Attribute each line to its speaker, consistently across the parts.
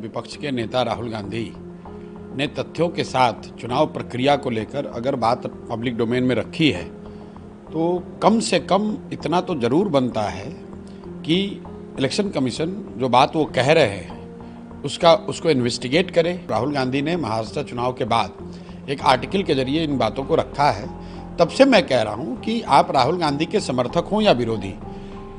Speaker 1: विपक्ष के नेता राहुल गांधी ने तथ्यों के साथ चुनाव प्रक्रिया को लेकर अगर बात पब्लिक डोमेन में रखी है तो कम से कम इतना तो ज़रूर बनता है कि इलेक्शन कमीशन जो बात वो कह रहे हैं उसको इन्वेस्टिगेट करे। राहुल गांधी ने महाराष्ट्र चुनाव के बाद एक आर्टिकल के जरिए इन बातों को रखा है। तब से मैं कह रहा हूं कि आप राहुल गांधी के समर्थक हों या विरोधी,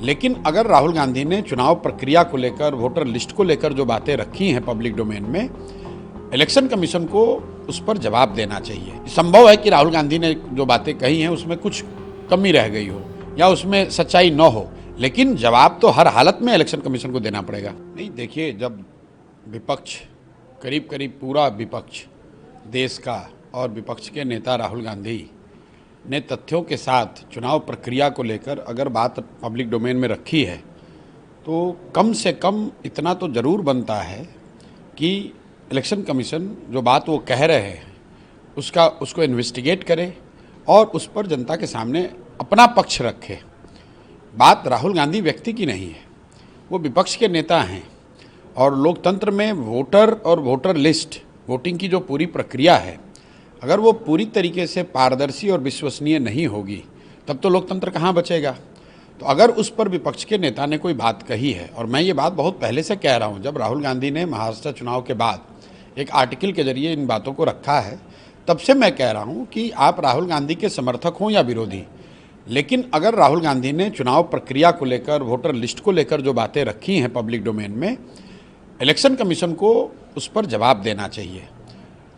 Speaker 1: लेकिन अगर राहुल गांधी ने चुनाव प्रक्रिया को लेकर, वोटर लिस्ट को लेकर जो बातें रखी हैं पब्लिक डोमेन में, इलेक्शन कमीशन को उस पर जवाब देना चाहिए। संभव है कि राहुल गांधी ने जो बातें कही हैं उसमें कुछ कमी रह गई हो या उसमें सच्चाई न हो, लेकिन जवाब तो हर हालत में इलेक्शन कमीशन को देना पड़ेगा। नहीं, देखिए, जब विपक्ष, करीब करीब पूरा विपक्ष देश का और विपक्ष के नेता राहुल गांधी ने तथ्यों के साथ चुनाव प्रक्रिया को लेकर अगर बात पब्लिक डोमेन में रखी है तो कम से कम इतना तो ज़रूर बनता है कि इलेक्शन कमीशन जो बात वो कह रहे हैं उसको इन्वेस्टिगेट करे और उस पर जनता के सामने अपना पक्ष रखे। बात राहुल गांधी व्यक्ति की नहीं है, वो विपक्ष के नेता हैं और लोकतंत्र में वोटर और वोटर लिस्ट, वोटिंग की जो पूरी प्रक्रिया है, अगर वो पूरी तरीके से पारदर्शी और विश्वसनीय नहीं होगी तब तो लोकतंत्र कहाँ बचेगा। तो अगर उस पर विपक्ष के नेता ने कोई बात कही है, और मैं ये बात बहुत पहले से कह रहा हूँ, जब राहुल गांधी ने महाराष्ट्र चुनाव के बाद एक आर्टिकल के जरिए इन बातों को रखा है, तब से मैं कह रहा हूँ कि आप राहुल गांधी के समर्थक हों या विरोधी, लेकिन अगर राहुल गांधी ने चुनाव प्रक्रिया को लेकर, वोटर लिस्ट को लेकर जो बातें रखी हैं पब्लिक डोमेन में, इलेक्शन कमीशन को उस पर जवाब देना चाहिए।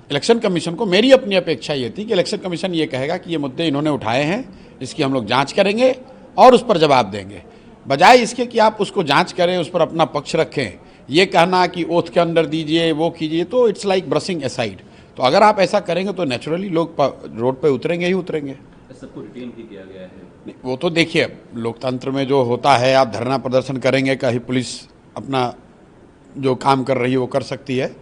Speaker 1: इलेक्शन कमीशन को, मेरी अपनी अपेक्षा ये थी कि इलेक्शन कमीशन ये कहेगा कि ये मुद्दे इन्होंने उठाए हैं, इसकी हम लोग जांच करेंगे और उस पर जवाब देंगे, बजाय इसके कि आप उसको जांच करें, उस पर अपना पक्ष रखें। ये कहना कि ओथ के अंदर दीजिए, वो कीजिए, तो इट्स लाइक ब्रशिंग असाइड। तो अगर आप ऐसा करेंगे तो नेचुरली लोग रोड पे उतरेंगे ही उतरेंगे।
Speaker 2: सबको रिटेन भी किया गया है।
Speaker 1: वो तो देखिए, लोकतंत्र में जो होता है, आप धरना प्रदर्शन करेंगे, कहीं पुलिस अपना जो काम कर रही है वो कर सकती है।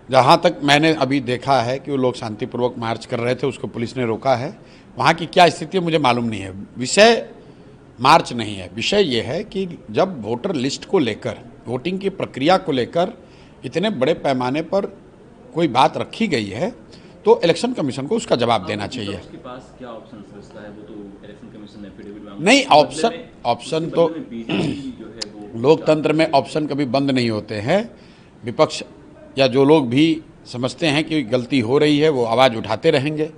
Speaker 1: जहाँ तक मैंने अभी देखा है कि वो लोग शांतिपूर्वक मार्च कर रहे थे, उसको पुलिस ने रोका है। वहाँ की क्या स्थिति है मुझे मालूम नहीं है। विषय मार्च नहीं है, विषय ये है कि जब वोटर लिस्ट को लेकर, वोटिंग की प्रक्रिया को लेकर इतने बड़े पैमाने पर कोई बात रखी गई है तो इलेक्शन कमीशन को उसका जवाब देना चाहिए।
Speaker 2: उसके पास क्या ऑप्शन बचता है? वो तो इलेक्शन कमीशन एफिडेविट मांगता है।
Speaker 1: नहीं, ऑप्शन तो लोकतंत्र में ऑप्शन कभी बंद नहीं होते हैं। विपक्ष या जो लोग भी समझते हैं कि गलती हो रही है वो आवाज़ उठाते रहेंगे।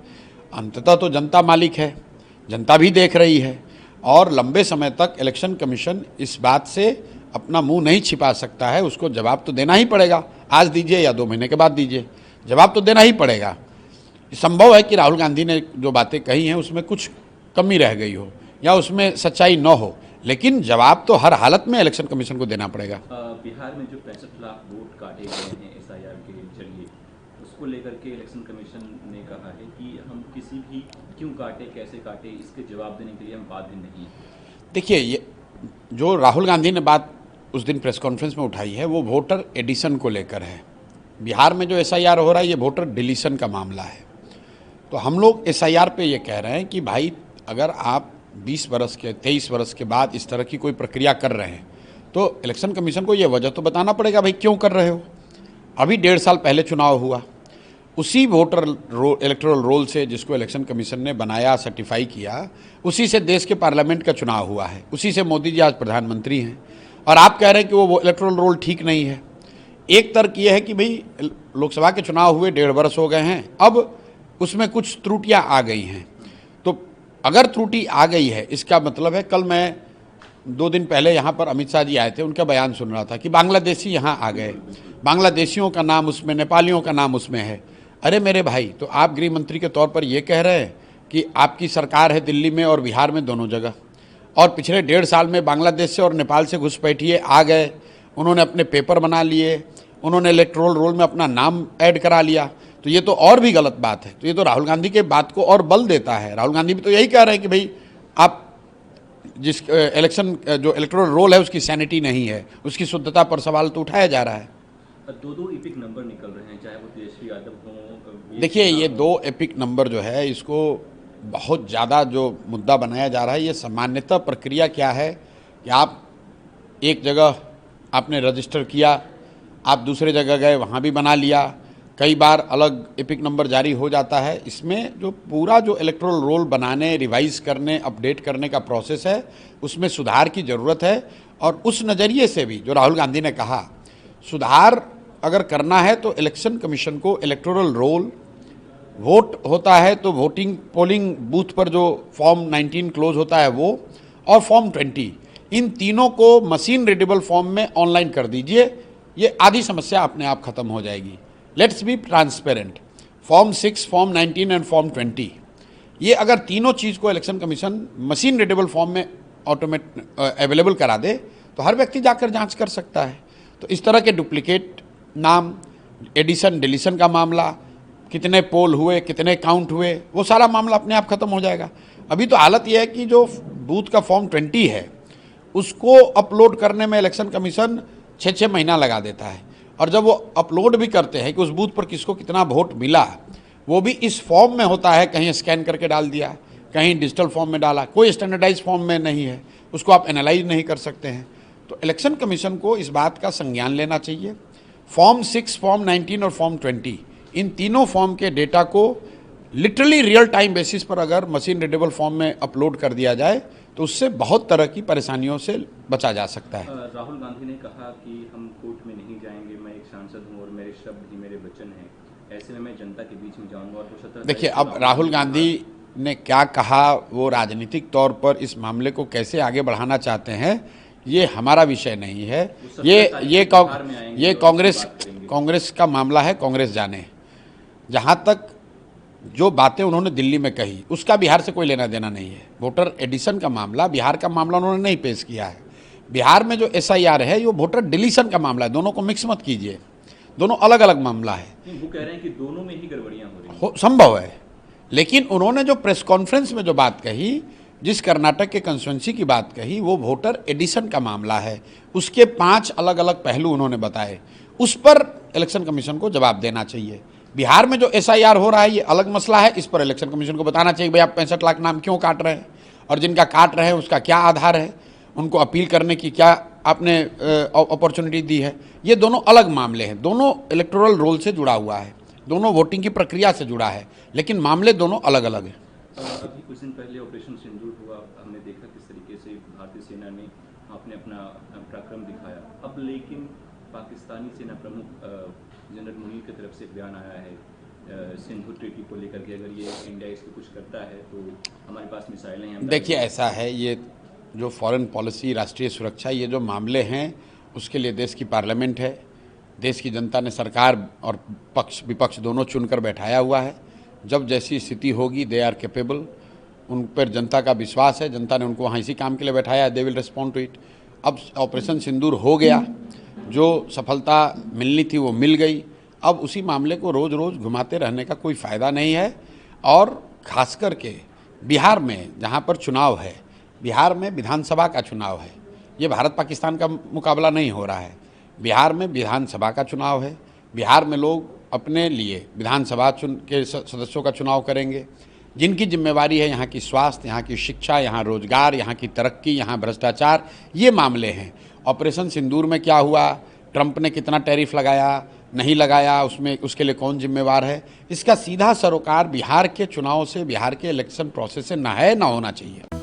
Speaker 1: अंततः तो जनता मालिक है, जनता भी देख रही है, और लंबे समय तक इलेक्शन कमीशन इस बात से अपना मुंह नहीं छिपा सकता है। उसको जवाब तो देना ही पड़ेगा, आज दीजिए या 2 महीने के बाद दीजिए, जवाब तो देना ही पड़ेगा। संभव है कि राहुल गांधी ने जो बातें कही हैं उसमें कुछ कमी रह गई हो या उसमें सच्चाई न हो, लेकिन जवाब तो हर हालत में इलेक्शन कमीशन को देना पड़ेगा।
Speaker 2: बिहार में जो 65 लाख वोट काटे गए हैं एसआईआर के जरिए, उसको लेकर के इलेक्शन कमीशन ने कहा है कि हम किसी भी क्यों काटे, कैसे काटे, इसके जवाब देने के लिए हम बाध्य नहीं। देखिए,
Speaker 1: ये जो राहुल गांधी ने बात उस दिन प्रेस कॉन्फ्रेंस में उठाई है वो वोटर एडिशन को लेकर है। बिहार में जो एसआईआर हो रहा है ये वोटर डिलीशन का मामला है। तो हम लोग एसआईआर पे ये कह रहे हैं कि भाई, अगर आप 20 वर्ष के, 23 वर्ष के बाद इस तरह की कोई प्रक्रिया कर रहे हैं तो इलेक्शन कमीशन को ये वजह तो बताना पड़ेगा, भाई क्यों कर रहे हो। अभी 1.5 साल पहले चुनाव हुआ, उसी वोटर इलेक्टोरल रोल से जिसको इलेक्शन कमीशन ने बनाया, सर्टिफाई किया, उसी से देश के पार्लियामेंट का चुनाव हुआ है, उसी से मोदी जी आज प्रधानमंत्री हैं, और आप कह रहे हैं कि वो इलेक्टोरल रोल ठीक नहीं है। एक तर्क ये है कि भाई लोकसभा के चुनाव हुए 1.5 वर्ष हो गए हैं, अब उसमें कुछ त्रुटियां आ गई हैं। तो अगर त्रुटि आ गई है, इसका मतलब है, कल मैं 2 दिन पहले यहाँ पर अमित शाह जी आए थे, उनका बयान सुन रहा था कि बांग्लादेशी यहाँ आ गए, बांग्लादेशियों का नाम उसमें, नेपालियों का नाम उसमें है। अरे मेरे भाई, तो आप गृह मंत्री के तौर पर ये कह रहे हैं कि आपकी सरकार है दिल्ली में और बिहार में, दोनों जगह, और पिछले 1.5 साल में बांग्लादेश से और नेपाल से घुसपैठिए आ गए, उन्होंने अपने पेपर बना लिए, उन्होंने इलेक्टोरल रोल में अपना नाम ऐड करा लिया, तो ये तो और भी गलत बात है। तो ये तो राहुल गांधी के बात को और बल देता है। राहुल गांधी भी तो यही कह रहे हैं कि भाई, आप जिस इलेक्शन जो इलेक्टोरल रोल है उसकी सैनिटी नहीं है, उसकी शुद्धता पर सवाल तो उठाया जा रहा है।
Speaker 2: 2 एपिक नंबर निकल रहे हैं, चाहे वो तेजस्वी यादव हो।
Speaker 1: देखिए, ये 2 एपिक नंबर जो है, इसको बहुत ज़्यादा जो मुद्दा बनाया जा रहा है, ये सामान्यतः प्रक्रिया क्या है कि आप एक जगह आपने रजिस्टर किया, आप दूसरे जगह गए वहाँ भी बना लिया, कई बार अलग एपिक नंबर जारी हो जाता है। इसमें जो पूरा जो इलेक्टोरल रोल बनाने, रिवाइज करने, अपडेट करने का प्रोसेस है, उसमें सुधार की ज़रूरत है। और उस नज़रिए से भी जो राहुल गांधी ने कहा, सुधार अगर करना है तो इलेक्शन कमीशन को इलेक्टोरल रोल, वोट होता है तो वोटिंग पोलिंग बूथ पर जो फॉर्म 19 क्लोज होता है वो, और फॉर्म 20, इन तीनों को मशीन रीडेबल फॉर्म में ऑनलाइन कर दीजिए। ये आधी समस्या अपने आप खत्म हो जाएगी। Let's be transparent. Form 6, form 19 and form 20, ये अगर तीनों चीज़ को election commission machine readable form में अवेलेबल करा दे तो हर व्यक्ति जाकर जांच कर सकता है। तो इस तरह के डुप्लीकेट नाम, एडिशन डिलीशन का मामला, कितने पोल हुए, कितने काउंट हुए, वो सारा मामला अपने आप खत्म हो जाएगा। अभी तो हालत यह है कि जो बूथ का फॉर्म 20 है उसको अपलोड करने में इलेक्शन कमीशन 6-6 महीना लगा देता है, और जब वो अपलोड भी करते हैं कि उस बूथ पर किसको कितना वोट मिला, वो भी इस फॉर्म में होता है, कहीं स्कैन करके डाल दिया, कहीं डिजिटल फॉर्म में डाला, कोई स्टैंडर्डाइज फॉर्म में नहीं है, उसको आप एनालाइज नहीं कर सकते हैं। तो इलेक्शन कमीशन को इस बात का संज्ञान लेना चाहिए। फॉर्म 6, फॉर्म 19 और फॉर्म 20, इन तीनों फॉर्म के डेटा को लिटरली रियल टाइम बेसिस पर अगर मशीन रीडेबल फॉर्म में अपलोड कर दिया जाए तो उससे बहुत तरह की परेशानियों से बचा जा सकता है।
Speaker 2: राहुल गांधी ने कहा कि हम कोर्ट में नहीं जाएंगे, मैं एक सांसद हूं और मेरे शब्द ही मेरे वचन हैं, ऐसे में मैं जनता के बीच में जाऊंगा और 75।
Speaker 1: देखिए, अब राहुल गांधी ने क्या कहा, वो राजनीतिक तौर पर इस मामले को कैसे आगे बढ़ाना चाहते हैं, ये हमारा विषय नहीं है। ये कांग्रेस का मामला है, कांग्रेस जाने। जहाँ तक जो बातें उन्होंने दिल्ली में कही उसका बिहार से कोई लेना देना नहीं है। वोटर एडिशन का मामला, बिहार का मामला उन्होंने नहीं पेश किया है। बिहार में जो SIR है ये वोटर डिलीशन का मामला है, दोनों को मिक्स मत कीजिए, दोनों अलग अलग मामला है।
Speaker 2: वो कह रहे हैं कि दोनों में ही गड़बड़ियां हो रही हैं।
Speaker 1: संभव है, लेकिन उन्होंने जो प्रेस कॉन्फ्रेंस में जो बात कही, जिस कर्नाटक के कंस्टिट्यूंसी की बात कही, वो वोटर एडिशन का मामला है। उसके 5 अलग अलग पहलू उन्होंने बताए, उस पर इलेक्शन कमीशन को जवाब देना चाहिए। बिहार में जो SIR हो रहा है ये अलग मसला है, इस पर इलेक्शन कमीशन को बताना चाहिए भाई आप 65 लाख नाम क्यों काट रहे हैं, और जिनका काट रहे हैं उसका क्या आधार है, उनको अपील करने की क्या आपने अपॉर्चुनिटी दी है। ये दोनों अलग मामले हैं, दोनों इलेक्टोरल रोल से जुड़ा हुआ है, दोनों वोटिंग की प्रक्रिया से जुड़ा है, लेकिन मामले दोनों अलग अलग हैं।
Speaker 2: अभी कुछ दिन पहले ऑपरेशन सिंदूर हुआ, हमने देखा किस तरीके से भारतीय सेना ने आपने अपना पराक्रम दिखाया। अब लेकिन पाकिस्तानी सेना प्रमुख जनरल मुनीर की तरफ से बयान आया है सिंधु ट्रीटी को लेकर के, अगर ये इंडिया इसको कुछ करता है तो हमारे पास मिसाइलें हैं।
Speaker 1: देखिए, ऐसा है, ये जो फॉरेन पॉलिसी, राष्ट्रीय सुरक्षा, ये जो मामले हैं उसके लिए देश की पार्लियामेंट है, देश की जनता ने सरकार और पक्ष विपक्ष दोनों चुनकर बैठाया हुआ है। जब जैसी स्थिति होगी, दे आर कैपेबल, उन पर जनता का विश्वास है, जनता ने उनको वहाँ इसी काम के लिए बैठाया है, they will respond to it. अब ऑपरेशन सिंदूर हो गया, जो सफलता मिलनी थी वो मिल गई। अब उसी मामले को रोज़ रोज़ घुमाते रहने का कोई फ़ायदा नहीं है। और ख़ास करके बिहार में जहाँ पर चुनाव है, बिहार में विधानसभा का चुनाव है, ये भारत पाकिस्तान का मुकाबला नहीं हो रहा है। बिहार में विधानसभा का चुनाव है, बिहार में लोग अपने लिए विधानसभा के सदस्यों का चुनाव करेंगे, जिनकी जिम्मेवारी है यहाँ की स्वास्थ्य, यहाँ की शिक्षा, यहाँ रोजगार, यहाँ की तरक्की, यहाँ भ्रष्टाचार, ये मामले हैं। ऑपरेशन सिंदूर में क्या हुआ, ट्रंप ने कितना टैरिफ लगाया, नहीं लगाया, उसमें उसके लिए कौन जिम्मेवार है, इसका सीधा सरोकार बिहार के चुनाव से, बिहार के इलेक्शन प्रोसेस से ना है, ना होना चाहिए।